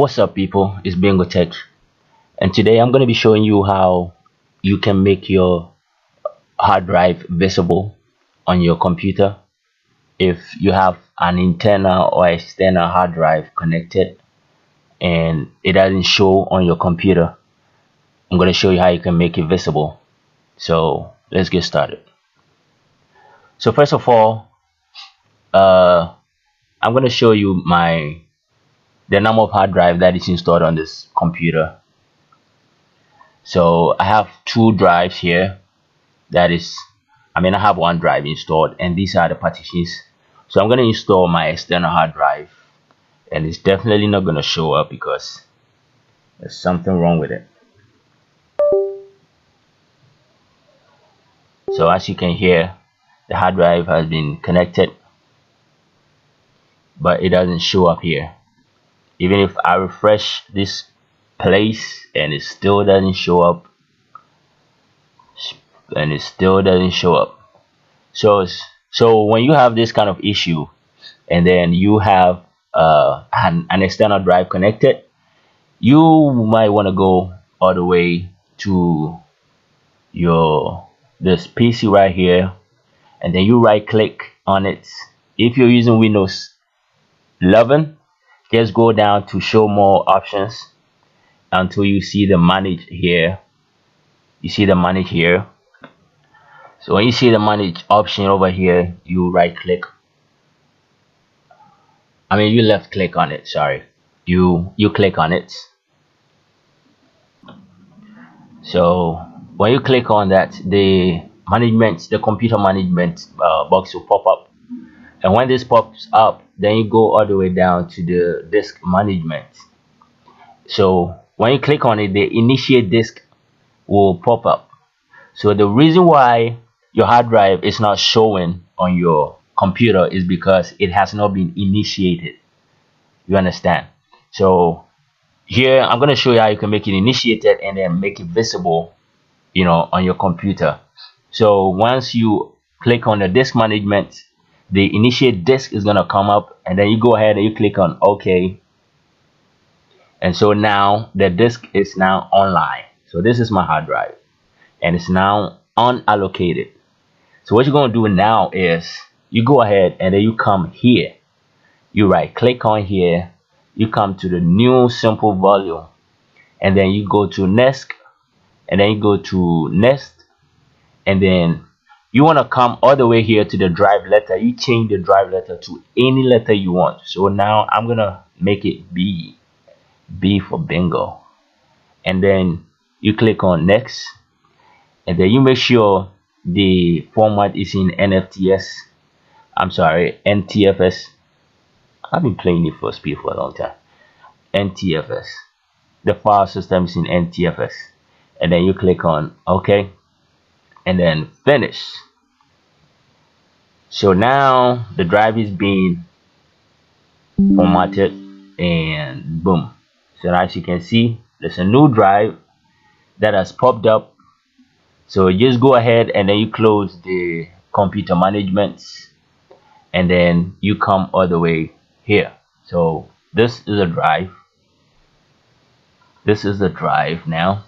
What's up, people? It's BENGO-TECH, and today I'm going to be showing you how you can make your hard drive visible on your computer if you have an internal or external hard drive connected and it doesn't show on your computer. I'm going to show you how you can make it visible. So let's get started. So first of all, uh, I'm going to show you the number of hard drive that is installed on this computer. So I have two drives here. I have one drive installed, and these are the partitions. So I'm going to install my external hard drive, and it's definitely not going to show up because there's something wrong with it. So as you can hear, the hard drive has been connected, but it doesn't show up here. Even if I refresh this place and it still doesn't show up, so when you have this kind of issue and then you have an external drive connected, you might want to go all the way to this PC right here, and then you right click on it. If you're using Windows 11, just go down to show more options until you see the manage here. You see the manage here. So when you see the manage option over here, you right click. You left click on it, sorry. You click on it. So when you click on that, the computer management box will pop up, and when this pops up, then you go all the way down to the disk management. So when you click on it, the initiate disk will pop up. So the reason why your hard drive is not showing on your computer is because it has not been initiated. You understand? So here I'm going to show you how you can make it initiated and then make it visible, on your computer. So once you click on the disk management, the initiate disk is going to come up, and then you go ahead and you click on OK, and so now the disk is now online. So this is my hard drive, and it's now unallocated. So what you're going to do now is you go ahead and then you come here, you right click on here, you come to the new simple volume, and then you go to next, and then you go to next, and then you want to come all the way here to the drive letter. You change the drive letter to any letter you want. So now I'm gonna make it B for bingo, and then you click on next, and then you make sure the format is in NTFS. I've been playing Need for Speed for a long time. NTFS. The file system is in NTFS, and then you click on OK, and then finish. So now the drive is being formatted, and boom. So as you can see, there's a new drive that has popped up. So just go ahead and then you close the computer management, and then you come all the way here. So this is a drive. This is the drive now.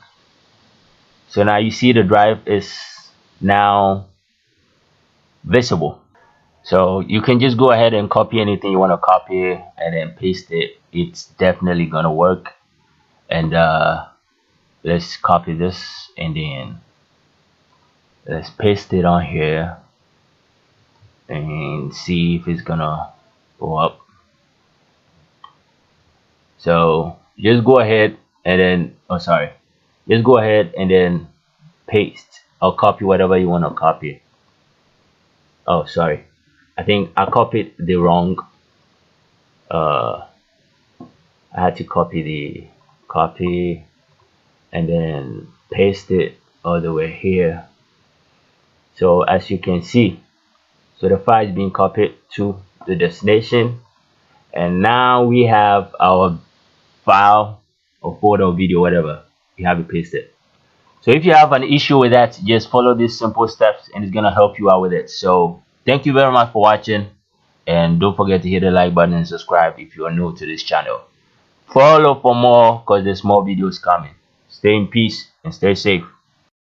So now you see the drive is now visible. So you can just go ahead and copy anything you want to copy and then paste it. It's definitely gonna work. And let's copy this and then let's paste it on here and see if it's gonna go up. So just go ahead and then just go ahead and then paste or copy whatever you want to copy. Oh, sorry, I think I copied the wrong. I had to copy and then paste it all the way here. So as you can see, so the file is being copied to the destination, and now we have our file or photo or video, whatever you have it pasted. So if you have an issue with that, just follow these simple steps and it's gonna help you out with it. So thank you very much for watching, and don't forget to hit the like button and subscribe if you are new to this channel. Follow for more because there's more videos coming. Stay in peace and stay safe.